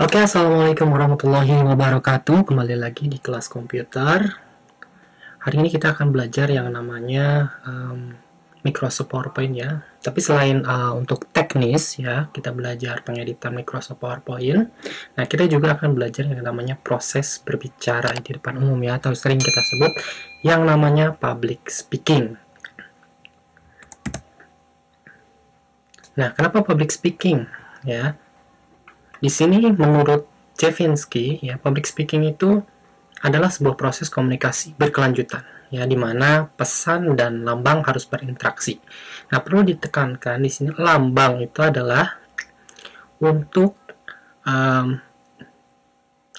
Oke, assalamualaikum warahmatullahi wabarakatuh. Kembali lagi di kelas komputer. Hari ini kita akan belajar yang namanya Microsoft PowerPoint ya. Tapi selain untuk teknis ya, kita belajar pengeditan Microsoft PowerPoint. Nah, kita juga akan belajar yang namanya proses berbicara di depan umum ya, atau sering kita sebut yang namanya public speaking. Nah, kenapa public speaking ya? Di sini menurut Chevinsky ya, public speaking itu adalah sebuah proses komunikasi berkelanjutan ya, di mana pesan dan lambang harus berinteraksi. Nah, perlu ditekankan di sini lambang itu adalah untuk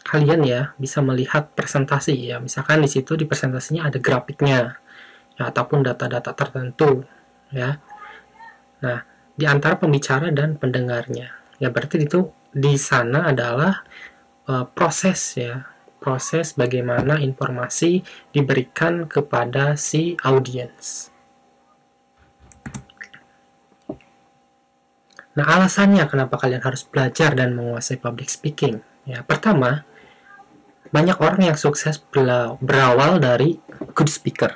kalian ya bisa melihat presentasi ya. Misalkan di situ di presentasinya ada grafiknya ya, ataupun data-data tertentu ya. Nah, di antara pembicara dan pendengarnya ya, berarti itu di sana adalah proses ya, proses bagaimana informasi diberikan kepada si audiens. Nah, alasannya kenapa kalian harus belajar dan menguasai public speaking ya, pertama, banyak orang yang sukses berawal dari good speaker.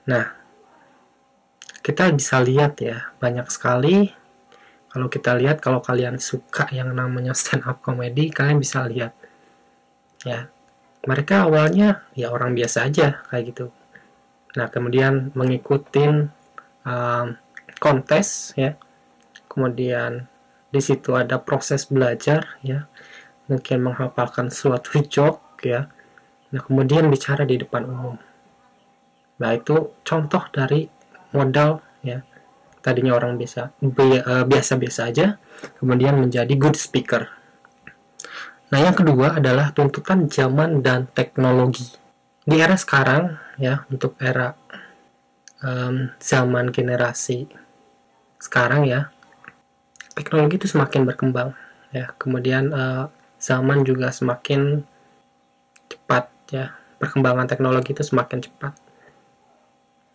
Nah, kita bisa lihat ya, banyak sekali. Kalau kita lihat, kalau kalian suka yang namanya stand up comedy, kalian bisa lihat ya, mereka awalnya ya orang biasa aja kayak gitu. Nah, kemudian mengikutin kontes ya, kemudian di situ ada proses belajar ya, mungkin menghafalkan suatu joke ya. Nah, kemudian bicara di depan umum. Nah, itu contoh dari modal ya, tadinya orang biasa-biasa aja, kemudian menjadi good speaker. Nah, yang kedua adalah tuntutan zaman dan teknologi. Di era sekarang ya, untuk era zaman generasi sekarang ya, teknologi itu semakin berkembang ya, kemudian zaman juga semakin cepat ya, perkembangan teknologi itu semakin cepat.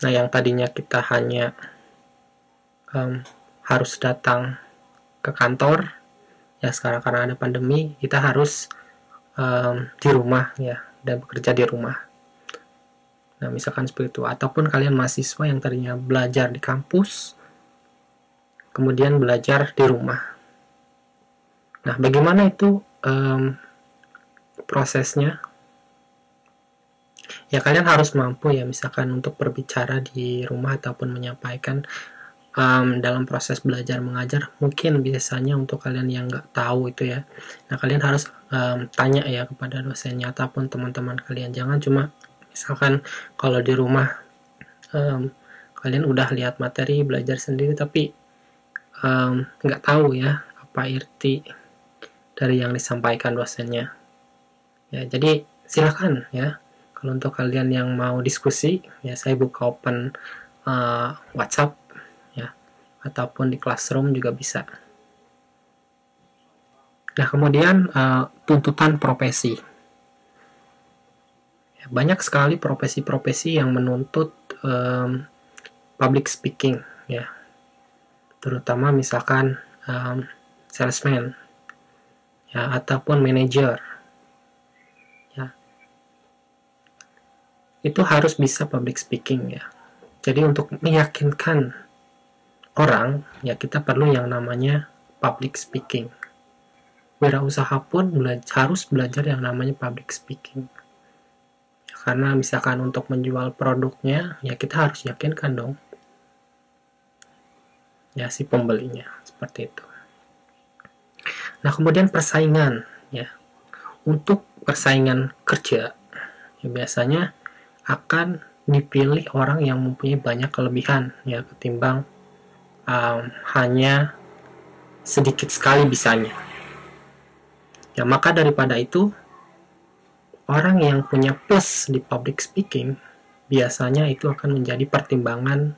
Nah, yang tadinya kita hanya harus datang ke kantor ya, sekarang karena ada pandemi kita harus di rumah ya, dan bekerja di rumah. Nah, misalkan seperti itu. Ataupun kalian mahasiswa yang tadinya belajar di kampus kemudian belajar di rumah. Nah, bagaimana itu prosesnya? Ya, kalian harus mampu ya, misalkan untuk berbicara di rumah ataupun menyampaikan dalam proses belajar mengajar. Mungkin biasanya untuk kalian yang nggak tahu itu ya, nah kalian harus tanya ya kepada dosennya ataupun teman-teman kalian. Jangan cuma misalkan kalau di rumah kalian udah lihat materi belajar sendiri tapi nggak tahu ya apa arti dari yang disampaikan dosennya ya. Jadi silakan ya, kalau untuk kalian yang mau diskusi ya, saya buka open WhatsApp ya, ataupun di Classroom juga bisa. Nah, kemudian tuntutan profesi. Ya, banyak sekali profesi-profesi yang menuntut public speaking ya, terutama misalkan salesman ya, ataupun manager ya, itu harus bisa public speaking ya. Jadi untuk meyakinkan orang ya, kita perlu yang namanya public speaking. Wirausaha pun harus belajar yang namanya public speaking ya, karena misalkan untuk menjual produknya ya, kita harus yakinkan dong ya si pembelinya, seperti itu. Nah, kemudian persaingan ya, untuk persaingan kerja ya, biasanya akan dipilih orang yang mempunyai banyak kelebihan ya, ketimbang hanya sedikit sekali bisanya ya. Maka daripada itu, orang yang punya plus di public speaking biasanya itu akan menjadi pertimbangan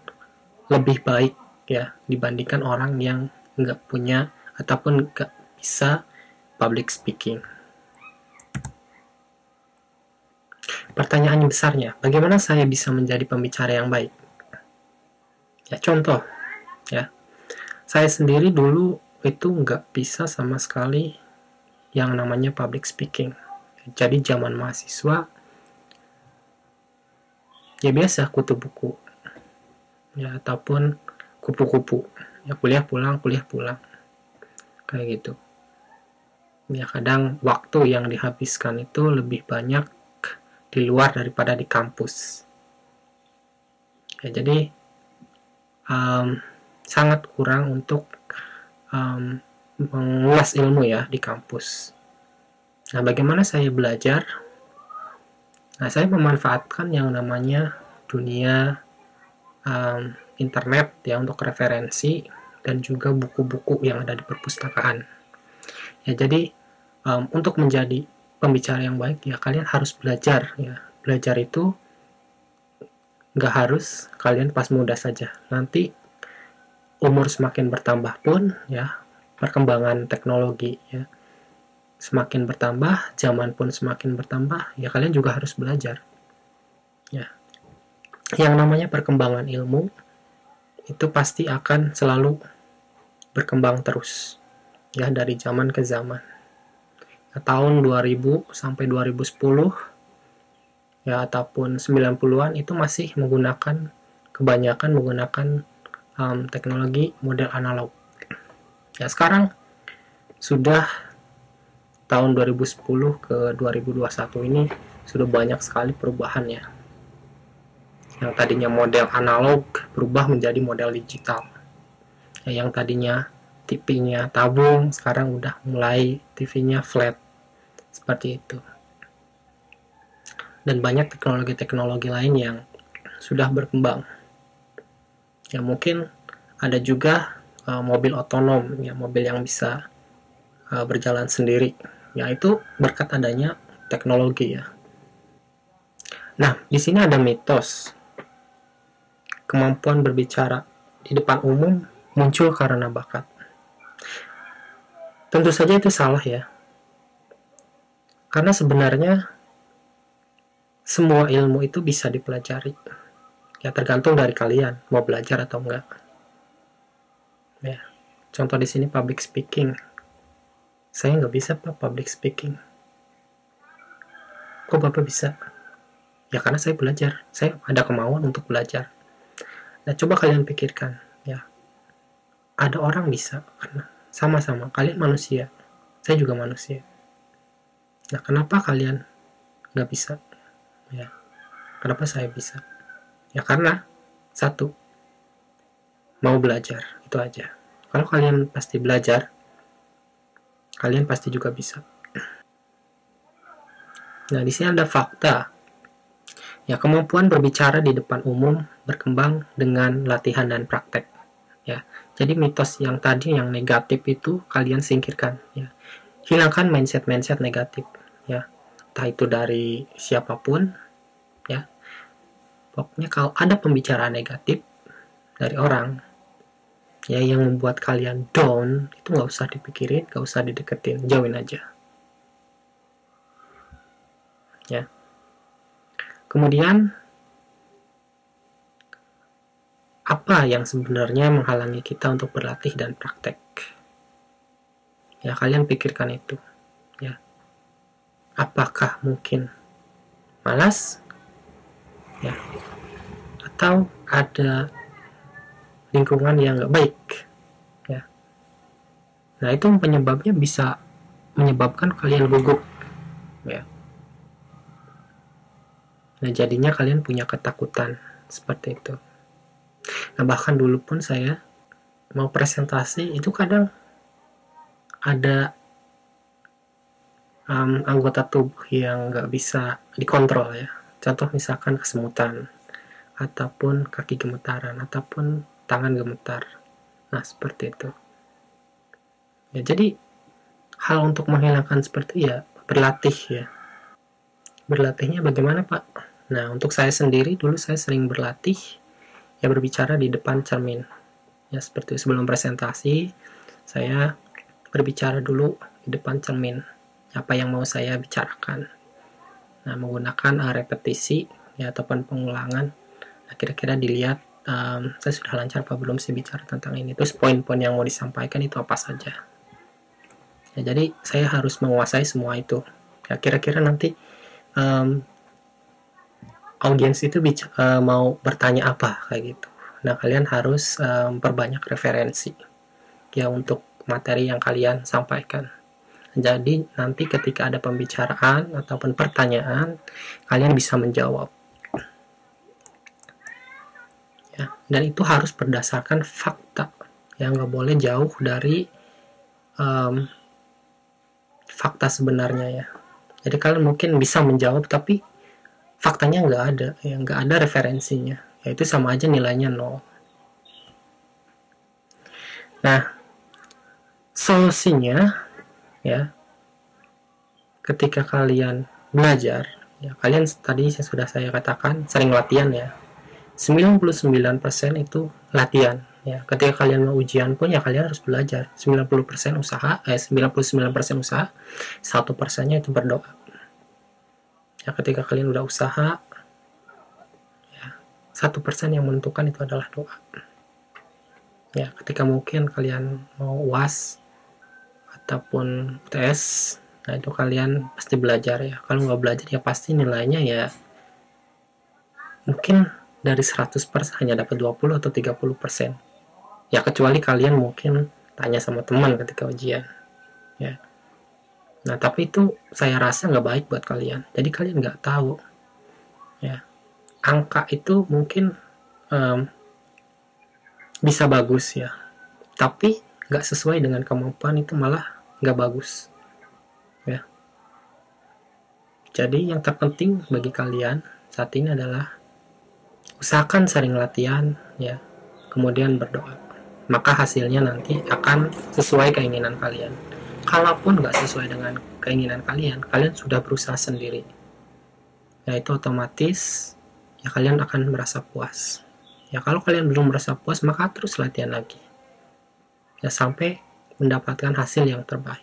lebih baik ya, dibandingkan orang yang nggak punya ataupun nggak bisa public speaking. Pertanyaan besarnya, bagaimana saya bisa menjadi pembicara yang baik? Ya, contoh ya, saya sendiri dulu itu nggak bisa sama sekali yang namanya public speaking. Jadi zaman mahasiswa ya biasa kutu buku ya, ataupun kupu-kupu ya, kuliah pulang kayak gitu ya. Kadang waktu yang dihabiskan itu lebih banyak di luar daripada di kampus ya. Jadi sangat kurang untuk mengulas ilmu ya di kampus. Nah, bagaimana saya belajar? Nah, saya memanfaatkan yang namanya dunia internet ya untuk referensi dan juga buku-buku yang ada di perpustakaan. Ya, jadi untuk menjadi pembicara yang baik ya kalian harus belajar ya. Belajar itu nggak harus kalian pas muda saja. Nanti umur semakin bertambah pun ya, perkembangan teknologi ya semakin bertambah, zaman pun semakin bertambah, ya kalian juga harus belajar. Ya. Yang namanya perkembangan ilmu itu pasti akan selalu berkembang terus. Ya, dari zaman ke zaman. Ya, tahun 2000 sampai 2010 ya ataupun 90-an itu masih kebanyakan menggunakan teknologi model analog. Ya, sekarang sudah tahun 2010 ke 2021 ini sudah banyak sekali perubahannya. Yang tadinya model analog berubah menjadi model digital. Ya, yang tadinya TV-nya tabung, sekarang udah mulai TV-nya flat. Seperti itu. Dan banyak teknologi-teknologi lain yang sudah berkembang. Ya, mungkin ada juga mobil otonom, ya mobil yang bisa berjalan sendiri. Ya, itu berkat adanya teknologi ya. Nah, di sini ada mitos. Kemampuan berbicara di depan umum muncul karena bakat. Tentu saja itu salah ya. Karena sebenarnya semua ilmu itu bisa dipelajari. Ya, tergantung dari kalian mau belajar atau enggak. Ya. Contoh di sini public speaking. Saya nggak bisa Pak public speaking. Kok Bapak bisa? Ya karena saya belajar. Saya ada kemauan untuk belajar. Nah, coba kalian pikirkan. Ya, ada orang bisa. Karena sama-sama. Kalian manusia. Saya juga manusia. Nah, kenapa kalian nggak bisa? Ya, kenapa saya bisa? Ya karena, satu, mau belajar. Itu aja. Kalau kalian pasti belajar, kalian pasti juga bisa. Nah, di sini ada fakta. Ya, kemampuan berbicara di depan umum berkembang dengan latihan dan praktek. Ya, jadi mitos yang tadi yang negatif itu kalian singkirkan. Ya, hilangkan mindset negatif. Ya, entah itu dari siapapun. Ya, pokoknya kalau ada pembicaraan negatif dari orang, ya yang membuat kalian down, itu nggak usah dipikirin, nggak usah dideketin, jauhin aja. Ya. Kemudian apa yang sebenarnya menghalangi kita untuk berlatih dan praktek? Ya, kalian pikirkan itu. Ya. Apakah mungkin malas? Ya. Atau ada lingkungan yang nggak baik? Ya. Nah, itu penyebabnya bisa menyebabkan kalian gugup. Ya. Nah, jadinya kalian punya ketakutan seperti itu. Nah, bahkan dulu pun saya mau presentasi itu kadang ada anggota tubuh yang nggak bisa dikontrol ya. Contoh misalkan kesemutan, ataupun kaki gemetaran, ataupun tangan gemetar. Nah, seperti itu. Ya, jadi hal untuk menghilangkan seperti ya berlatih ya. Berlatihnya bagaimana Pak? Nah, untuk saya sendiri dulu saya sering berlatih ya berbicara di depan cermin. Ya, seperti sebelum presentasi saya berbicara dulu di depan cermin. Apa yang mau saya bicarakan. Nah, menggunakan repetisi ya ataupun pengulangan. Nah, kira-kira dilihat saya sudah lancar apa belum sih bicara tentang ini, terus poin-poin yang mau disampaikan itu apa saja. Ya, jadi saya harus menguasai semua itu. Ya, kira-kira nanti audiens itu mau bertanya apa kayak gitu. Nah, kalian harus perbanyak referensi ya untuk materi yang kalian sampaikan. Jadi nanti ketika ada pembicaraan ataupun pertanyaan, kalian bisa menjawab. Ya, dan itu harus berdasarkan fakta. Ya, nggak boleh jauh dari fakta sebenarnya ya. Jadi kalian mungkin bisa menjawab tapi faktanya nggak ada, ya nggak ada referensinya. Ya itu sama aja nilainya 0. Nah, solusinya ya ketika kalian belajar, ya kalian tadi sudah saya katakan sering latihan ya. 99% itu latihan ya. Ketika kalian mau ujian pun ya kalian harus belajar. 99% usaha, 99% usaha, 1%-nya itu berdoa. Ya, ketika kalian udah usaha, ya 1% yang menentukan itu adalah doa. Ya, ketika mungkin kalian mau UAS ataupun UTS, nah itu kalian pasti belajar ya. Kalau nggak belajar ya pasti nilainya ya mungkin dari 100% hanya dapat 20 atau 30%. Ya kecuali kalian mungkin tanya sama teman ketika ujian. Ya. Nah tapi itu saya rasa nggak baik buat kalian. Jadi kalian nggak tahu. Ya. Angka itu mungkin bisa bagus ya. Tapi nggak sesuai dengan kemampuan itu malah nggak bagus. Ya. Jadi yang terpenting bagi kalian saat ini adalah usahakan sering latihan ya, kemudian berdoa. Maka hasilnya nanti akan sesuai keinginan kalian. Kalaupun nggak sesuai dengan keinginan kalian, kalian sudah berusaha sendiri. Ya itu otomatis ya kalian akan merasa puas. Ya kalau kalian belum merasa puas, maka terus latihan lagi. Ya sampai mendapatkan hasil yang terbaik.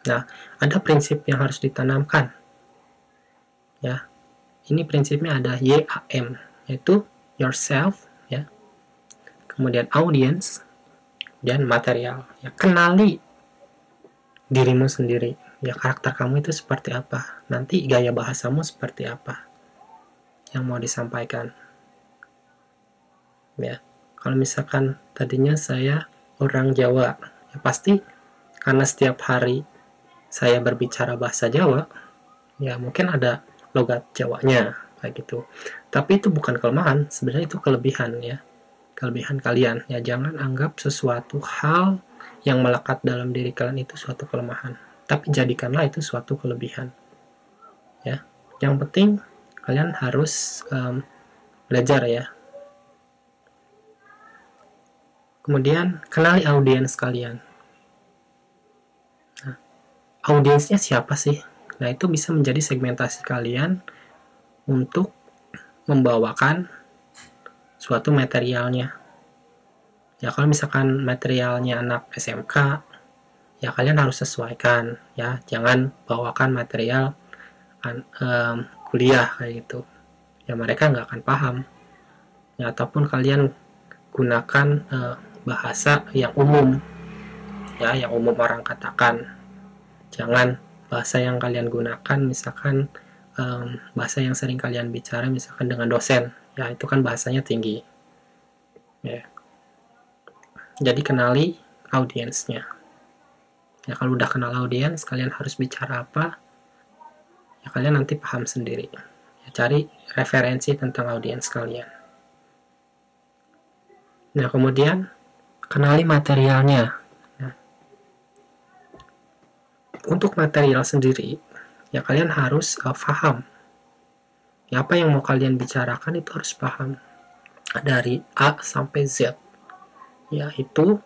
Nah, ada prinsip yang harus ditanamkan. Ya. Ini prinsipnya ada YAM, yaitu yourself, ya. Kemudian audience, dan material. Ya, kenali dirimu sendiri. Ya, karakter kamu itu seperti apa. Nanti gaya bahasamu seperti apa yang mau disampaikan. Ya, kalau misalkan tadinya saya orang Jawa, ya pasti karena setiap hari saya berbicara bahasa Jawa, ya mungkin ada logat Jawanya kayak gitu. Tapi itu bukan kelemahan, sebenarnya itu kelebihan ya. Kelebihan kalian. Ya jangan anggap sesuatu hal yang melekat dalam diri kalian itu suatu kelemahan. Tapi jadikanlah itu suatu kelebihan. Ya. Yang penting kalian harus belajar ya. Kemudian kenali audiens kalian. Nah, audiensnya siapa sih? Nah, itu bisa menjadi segmentasi kalian untuk membawakan suatu materialnya. Ya, kalau misalkan materialnya anak SMK, ya kalian harus sesuaikan. Ya, jangan bawakan material kuliah kayak gitu. Ya, mereka nggak akan paham. Ya, ataupun kalian gunakan bahasa yang umum. Ya, yang umum orang katakan. Jangan bahasa yang kalian gunakan misalkan bahasa yang sering kalian bicara misalkan dengan dosen, ya itu kan bahasanya tinggi ya. Jadi kenali audiensnya ya. Kalau udah kenal audiens, kalian harus bicara apa ya, kalian nanti paham sendiri ya. Cari referensi tentang audiens kalian. Nah kemudian kenali materialnya. Untuk material sendiri, ya kalian harus paham. Ya, apa yang mau kalian bicarakan itu harus paham. Dari A sampai Z. Ya, itu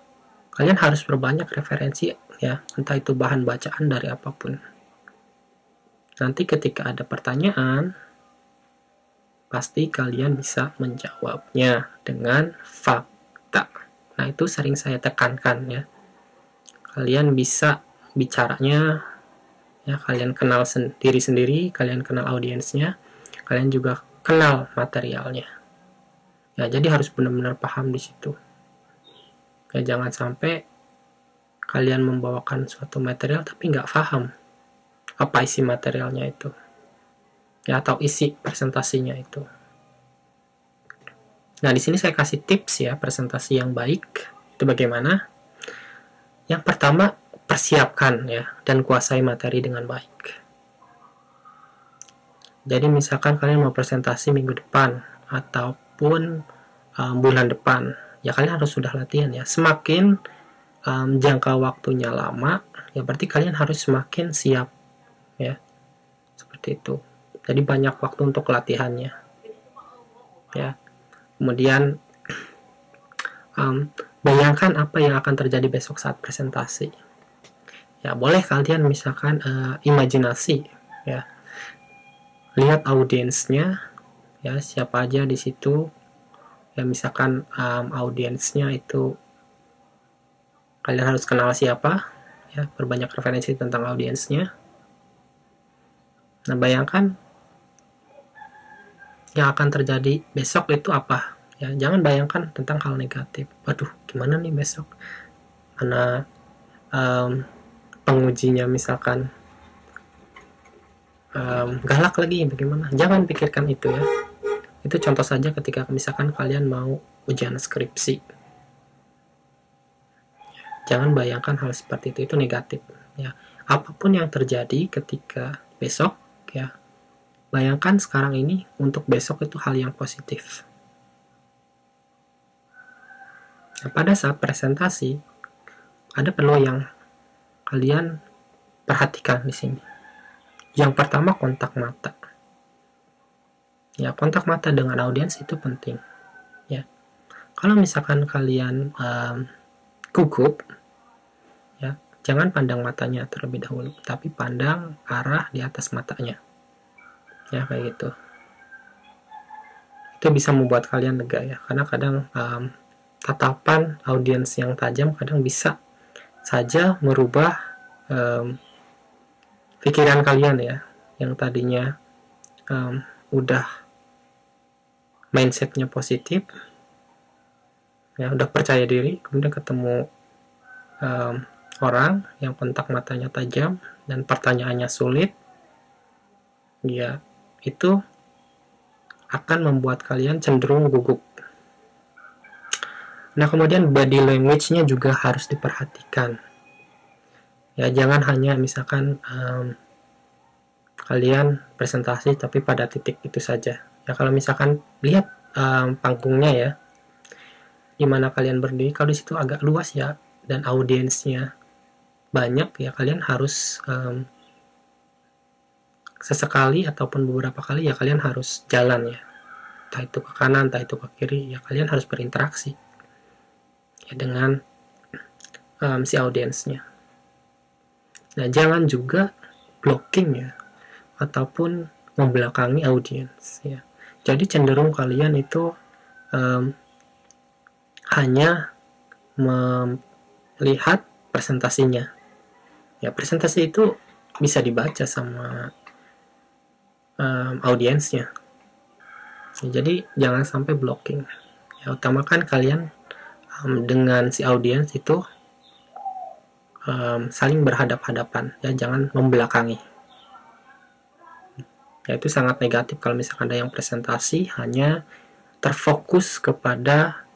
kalian harus berbanyak referensi ya, entah itu bahan bacaan dari apapun. Nanti ketika ada pertanyaan, pasti kalian bisa menjawabnya dengan fakta. Nah, itu sering saya tekankan ya. Kalian bisa bicaranya ya, kalian kenal diri sendiri, kalian kenal audiensnya, kalian juga kenal materialnya. Ya, jadi harus benar-benar paham di situ. Ya, jangan sampai kalian membawakan suatu material tapi nggak paham apa isi materialnya itu. Ya, atau isi presentasinya itu. Nah, di sini saya kasih tips ya, presentasi yang baik itu bagaimana. Yang pertama, persiapkan ya dan kuasai materi dengan baik. Jadi misalkan kalian mau presentasi minggu depan ataupun bulan depan, ya kalian harus sudah latihan ya. Semakin jangka waktunya lama, ya berarti kalian harus semakin siap ya. Seperti itu. Jadi banyak waktu untuk latihannya. Ya. Kemudian bayangkan apa yang akan terjadi besok saat presentasi. Ya, boleh kalian misalkan imajinasi ya. Lihat audiensnya ya, siapa aja di situ. Ya, misalkan audiensnya itu kalian harus kenal siapa ya, perbanyak referensi tentang audiensnya. Nah, bayangkan yang akan terjadi besok itu apa ya, jangan bayangkan tentang hal negatif. Waduh, gimana nih besok, mana pengujinya misalkan galak lagi, bagaimana. Jangan pikirkan itu ya. Itu contoh saja ketika misalkan kalian mau ujian skripsi. Jangan bayangkan hal seperti itu negatif ya. Apapun yang terjadi ketika besok ya, bayangkan sekarang ini untuk besok itu hal yang positif. Nah, pada saat presentasi ada perlu yang kalian perhatikan di sini. Yang pertama, kontak mata. Ya, kontak mata dengan audiens itu penting. Ya, kalau misalkan kalian gugup, ya jangan pandang matanya terlebih dahulu, tapi pandang arah di atas matanya. Ya, kayak gitu. Itu bisa membuat kalian lega ya, karena kadang tatapan audiens yang tajam kadang bisa saja merubah pikiran kalian ya, yang tadinya udah mindsetnya positif ya, udah percaya diri, kemudian ketemu orang yang kontak matanya tajam dan pertanyaannya sulit, ya itu akan membuat kalian cenderung gugup. Nah, kemudian body language-nya juga harus diperhatikan. Ya, jangan hanya misalkan kalian presentasi tapi pada titik itu saja. Ya, kalau misalkan lihat panggungnya ya, di mana kalian berdiri, kalau di situ agak luas ya dan audiensnya banyak ya, kalian harus sesekali ataupun beberapa kali ya kalian harus jalan ya, entah itu ke kanan, entah itu ke kiri, ya kalian harus berinteraksi ya dengan si audiensnya. Nah, jangan juga blocking ya, ataupun membelakangi audiens ya. Jadi cenderung kalian itu hanya melihat presentasinya. Ya, presentasi itu bisa dibaca sama audiensnya. Ya, jadi jangan sampai blocking. Ya, utamakan kalian dengan si audiens itu saling berhadap-hadapan ya, jangan membelakangi. Ya, itu sangat negatif kalau misalkan ada yang presentasi hanya terfokus kepada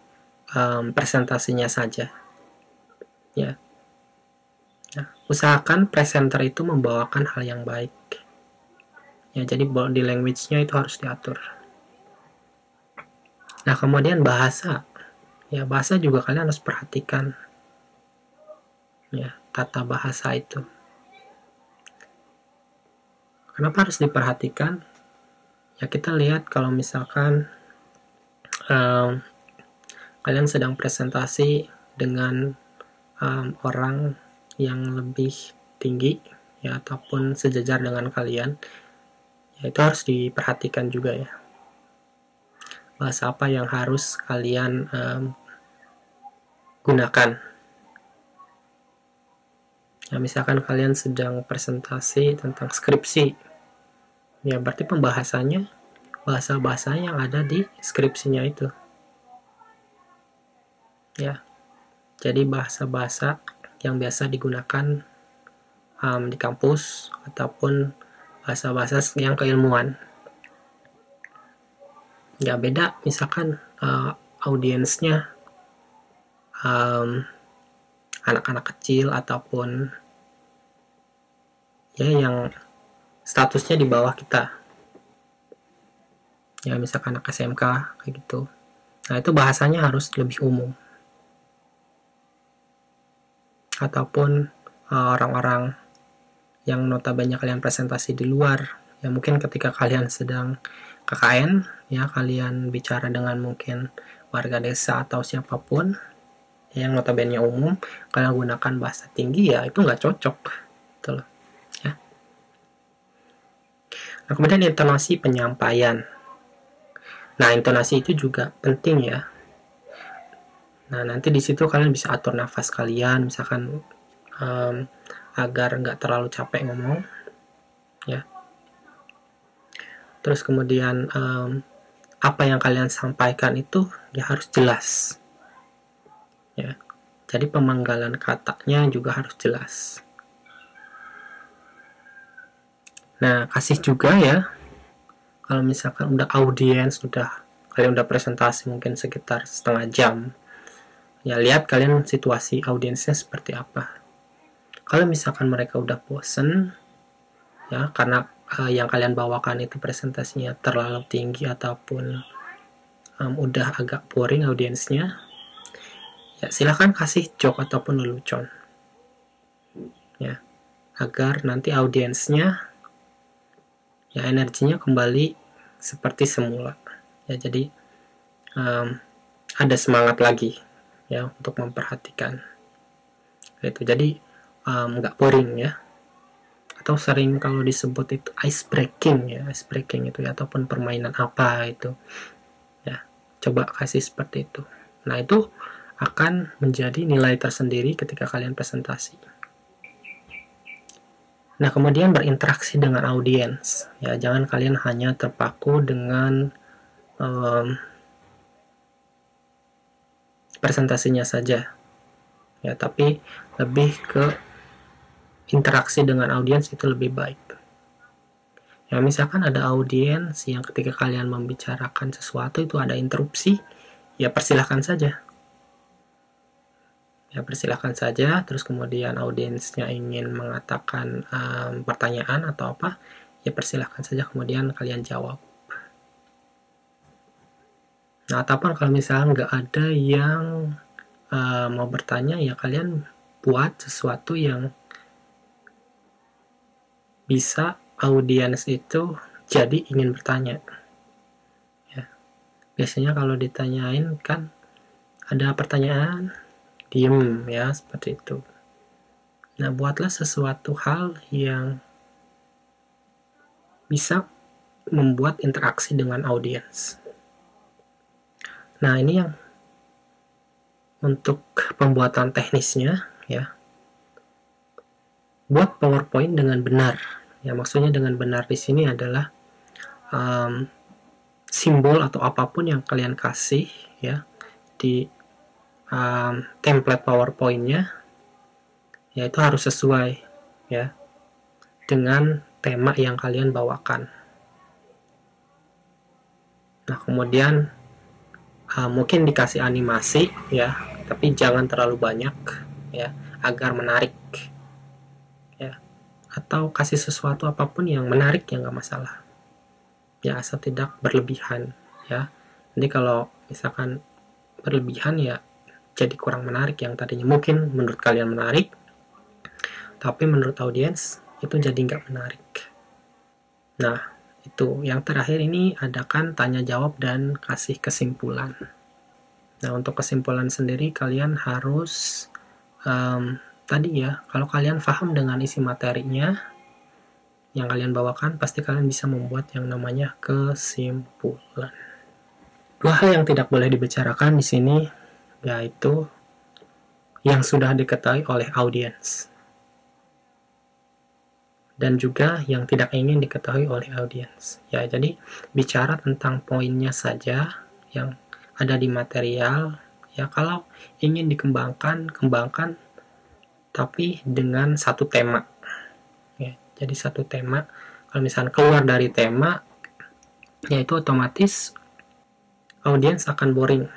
presentasinya saja. Ya. Nah, usahakan presenter itu membawakan hal yang baik. Ya, jadi body language-nya itu harus diatur. Nah, kemudian bahasa. Ya, bahasa juga kalian harus perhatikan. Ya, tata bahasa itu. Kenapa harus diperhatikan? Ya, kita lihat kalau misalkan kalian sedang presentasi dengan orang yang lebih tinggi ya, ataupun sejajar dengan kalian, ya itu harus diperhatikan juga ya. Bahasa apa yang harus kalian gunakan. Ya, misalkan kalian sedang presentasi tentang skripsi, ya berarti pembahasannya bahasa-bahasa yang ada di skripsinya itu. Ya, jadi bahasa-bahasa yang biasa digunakan di kampus ataupun bahasa-bahasa yang keilmuan. Ya beda, misalkan audiensnya anak-anak kecil ataupun ya yang statusnya di bawah kita. Ya misalkan anak SMK kayak gitu. Nah, itu bahasanya harus lebih umum. Ataupun orang-orang yang notabene kalian presentasi di luar, ya mungkin ketika kalian sedang KKN, ya kalian bicara dengan mungkin warga desa atau siapapun yang notabene umum, kalian gunakan bahasa tinggi, ya itu nggak cocok, gitu loh. Ya. Nah, kemudian intonasi penyampaian. Nah, intonasi itu juga penting ya. Nah, nanti di situ kalian bisa atur nafas kalian, misalkan agar nggak terlalu capek ngomong, ya. Terus kemudian apa yang kalian sampaikan itu ya harus jelas, ya. Jadi pemanggalan katanya juga harus jelas. Nah, kasih juga ya, kalau misalkan udah audiens, kalian udah presentasi mungkin sekitar setengah jam, ya lihat kalian situasi audiensnya seperti apa. Kalau misalkan mereka udah bosen, ya karena yang kalian bawakan itu presentasinya terlalu tinggi ataupun udah agak boring audiensnya, ya silahkan kasih joke ataupun lelucon, ya agar nanti audiensnya ya energinya kembali seperti semula, ya jadi ada semangat lagi ya untuk memperhatikan itu, jadi nggak boring ya. Atau sering kalau disebut itu ice breaking itu ya, ataupun permainan apa itu ya, coba kasih seperti itu. Nah, itu akan menjadi nilai tersendiri ketika kalian presentasi. Nah, kemudian berinteraksi dengan audiens ya, jangan kalian hanya terpaku dengan presentasinya saja ya, tapi lebih ke interaksi dengan audiens itu lebih baik. Ya misalkan ada audiens yang ketika kalian membicarakan sesuatu itu ada interupsi, ya persilahkan saja. Ya persilahkan saja, terus kemudian audiensnya ingin mengatakan pertanyaan atau apa, ya persilahkan saja kemudian kalian jawab. Nah, ataupun kalau misalnya nggak ada yang mau bertanya, ya kalian buat sesuatu yang bisa audiens itu jadi ingin bertanya. Ya. Biasanya kalau ditanyain kan ada pertanyaan, diem ya, seperti itu. Nah, buatlah sesuatu hal yang bisa membuat interaksi dengan audiens. Nah, ini yang untuk pembuatan teknisnya ya. Buat PowerPoint dengan benar. Ya, maksudnya dengan benar di sini adalah simbol atau apapun yang kalian kasih ya di template PowerPoint-nya, ya itu harus sesuai ya dengan tema yang kalian bawakan. Nah, kemudian mungkin dikasih animasi ya, tapi jangan terlalu banyak ya, agar menarik ya. Atau kasih sesuatu apapun yang menarik ya nggak masalah ya, asal tidak berlebihan ya. Jadi kalau misalkan berlebihan ya jadi kurang menarik, yang tadinya mungkin menurut kalian menarik tapi menurut audiens itu jadi nggak menarik. Nah, itu yang terakhir ini adakan tanya jawab dan kasih kesimpulan. Nah, untuk kesimpulan sendiri kalian harus tadi ya, kalau kalian paham dengan isi materinya yang kalian bawakan, pasti kalian bisa membuat yang namanya kesimpulan. Dua hal yang tidak boleh dibicarakan di sini yaitu yang sudah diketahui oleh audiens dan juga yang tidak ingin diketahui oleh audiens. Ya, jadi bicara tentang poinnya saja yang ada di material. Ya, kalau ingin dikembangkan, kembangkan tapi dengan satu tema. Ya, jadi satu tema. Kalau misalnya keluar dari tema, yaitu otomatis audiens akan boring.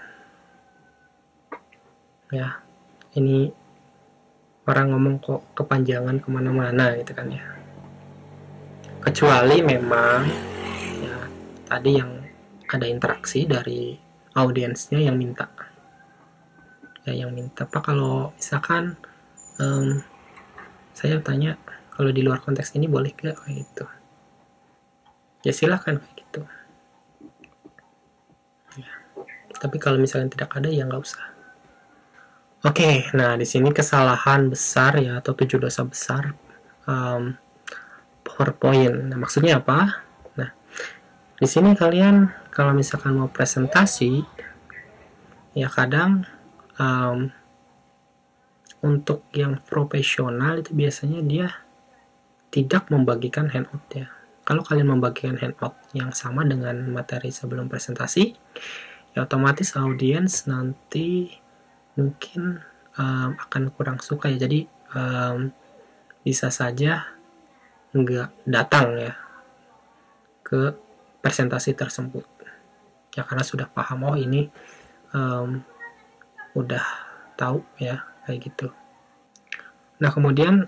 Ya, ini orang ngomong kok kepanjangan kemana-mana gitu kan ya. Kecuali memang ya tadi yang ada interaksi dari audiensnya yang minta. Ya, yang minta Pak, kalau misalkan saya tanya kalau di luar konteks ini boleh gak kayak gitu. Ya silahkan kayak gitu. Ya. Tapi kalau misalnya tidak ada ya nggak usah. Oke, nah di sini kesalahan besar ya atau 7 dosa besar PowerPoint. Nah, maksudnya apa? Nah, di sini kalian kalau misalkan mau presentasi, ya kadang untuk yang profesional itu biasanya dia tidak membagikan handout ya. Kalau kalian membagikan handout yang sama dengan materi sebelum presentasi, ya otomatis audiens nanti mungkin akan kurang suka ya. Jadi bisa saja nggak datang ya ke presentasi tersebut ya, karena sudah paham oh ini udah tahu ya kayak gitu. Nah, kemudian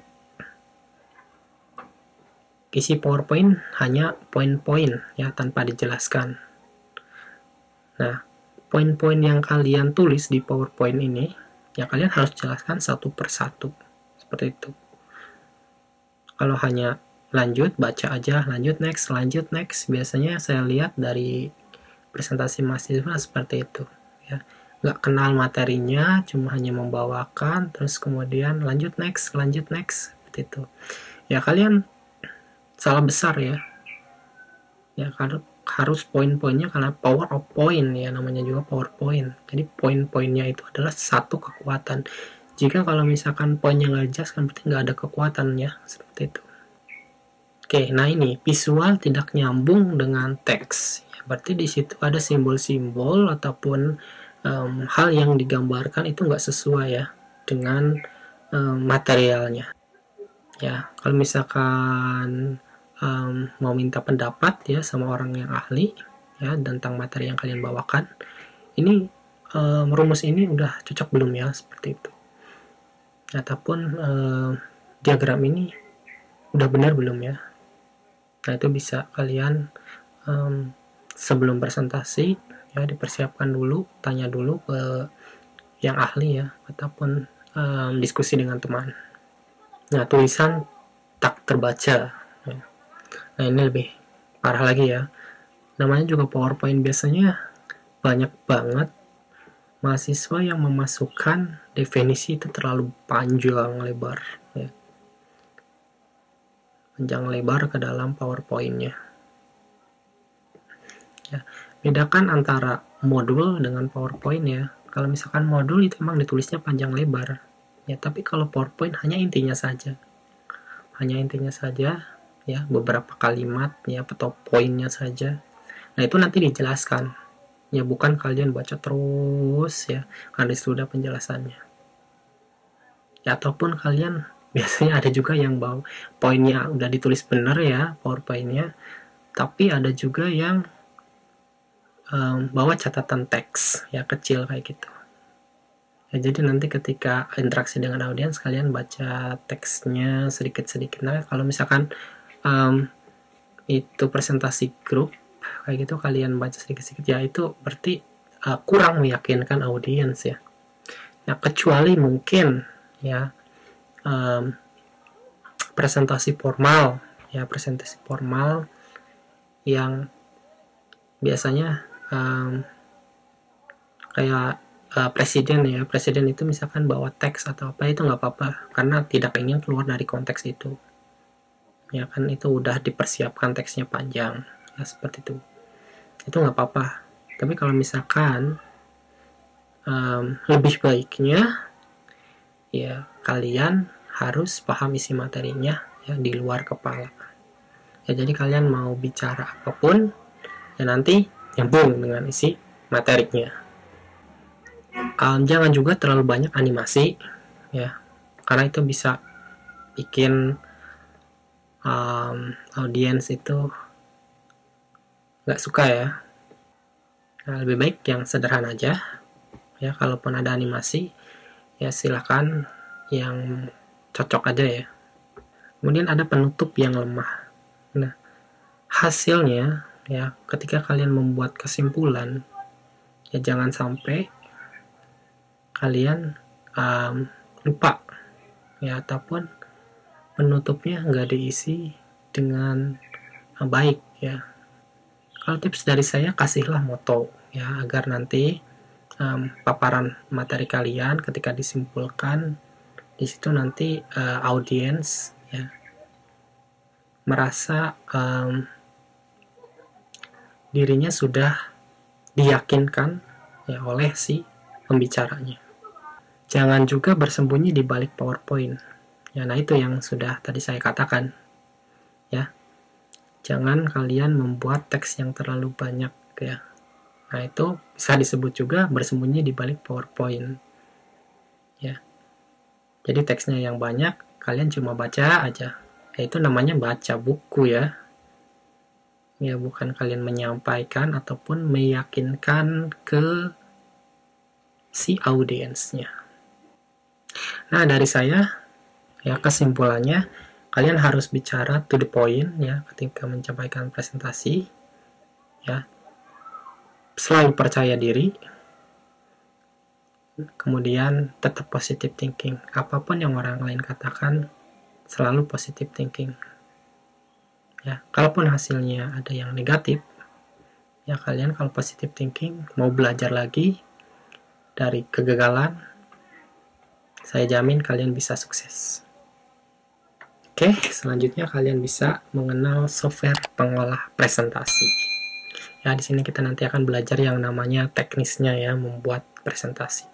isi PowerPoint hanya poin-poin ya tanpa dijelaskan. Nah, poin-poin yang kalian tulis di PowerPoint ini ya kalian harus jelaskan satu persatu seperti itu. Kalau hanya lanjut, baca aja, lanjut next, biasanya saya lihat dari presentasi mahasiswa seperti itu ya, nggak kenal materinya, cuma hanya membawakan terus kemudian lanjut next seperti itu ya. Kalian salah besar ya karena harus poin-poinnya, karena power of point ya, namanya juga PowerPoint. Jadi poin-poinnya itu adalah satu kekuatan. Jika kalau misalkan poinnya nggak jelas kan berarti nggak ada kekuatan ya, seperti itu. Oke, nah ini visual tidak nyambung dengan teks. Ya, berarti di situ ada simbol-simbol ataupun hal yang digambarkan itu nggak sesuai ya dengan materialnya. Ya, kalau misalkan mau minta pendapat ya sama orang yang ahli ya tentang materi yang kalian bawakan, ini rumus ini udah cocok belum ya, seperti itu. Ataupun diagram ini udah benar belum ya. Nah, itu bisa kalian sebelum presentasi ya dipersiapkan dulu, tanya dulu ke yang ahli ya, ataupun diskusi dengan teman. Nah, tulisan tak terbaca ya. Nah, ini lebih parah lagi ya, namanya juga PowerPoint. Biasanya banyak banget mahasiswa yang memasukkan definisi itu terlalu panjang lebar ya, panjang lebar ke dalam PowerPoint-nya ya. Bedakan antara modul dengan PowerPoint ya. Kalau misalkan modul itu memang ditulisnya panjang lebar ya, tapi kalau PowerPoint hanya intinya saja ya, beberapa kalimat ya atau poinnya saja. Nah, itu nanti dijelaskan ya, bukan kalian baca terus ya karena sudah penjelasannya ya. Ataupun kalian biasanya ada juga yang bawa poinnya udah ditulis benar ya PowerPoint-nya, tapi ada juga yang bawa catatan teks ya kecil kayak gitu ya. Jadi nanti ketika interaksi dengan audiens kalian baca teksnya sedikit-sedikit. Nah, kalau misalkan itu presentasi grup kayak gitu kalian baca sedikit-sedikit ya, itu berarti kurang meyakinkan audiens ya. Nah, kecuali mungkin ya presentasi formal yang biasanya kayak presiden itu misalkan bawa teks atau apa, itu nggak apa-apa karena tidak ingin keluar dari konteks itu ya kan, itu udah dipersiapkan teksnya panjang ya, seperti itu nggak apa-apa. Tapi kalau misalkan lebih baiknya ya kalian harus paham isi materinya ya, di luar kepala. Ya, jadi kalian mau bicara apapun, ya nanti nyambung dengan isi materinya. Jangan juga terlalu banyak animasi, ya, karena itu bisa bikin audiens itu nggak suka ya. Nah, lebih baik yang sederhana aja ya. Kalaupun ada animasi ya silahkan yang cocok aja ya. Kemudian ada penutup yang lemah. Nah, hasilnya ya ketika kalian membuat kesimpulan ya jangan sampai kalian lupa ya, ataupun penutupnya nggak diisi dengan baik ya. Kalau tips dari saya, kasihlah moto ya, agar nanti paparan materi kalian ketika disimpulkan di situ nanti audiens ya merasa dirinya sudah diyakinkan ya oleh si pembicaranya. Jangan juga bersembunyi di balik PowerPoint. Ya, nah itu yang sudah tadi saya katakan ya. Jangan kalian membuat teks yang terlalu banyak ya. Nah, itu bisa disebut juga bersembunyi di balik PowerPoint. Ya. Jadi teksnya yang banyak, kalian cuma baca aja. Ya, itu namanya baca buku ya. Ya, bukan kalian menyampaikan ataupun meyakinkan ke si audiensnya. Nah, dari saya ya kesimpulannya, kalian harus bicara to the point ya ketika menyampaikan presentasi ya. Selalu percaya diri. Kemudian tetap positive thinking. Apapun yang orang lain katakan, selalu positive thinking. Ya, kalaupun hasilnya ada yang negatif, ya kalian kalau positive thinking mau belajar lagi dari kegagalan, saya jamin kalian bisa sukses. Oke, selanjutnya kalian bisa mengenal software pengolah presentasi. Ya, di sini kita nanti akan belajar yang namanya teknisnya ya, membuat presentasi.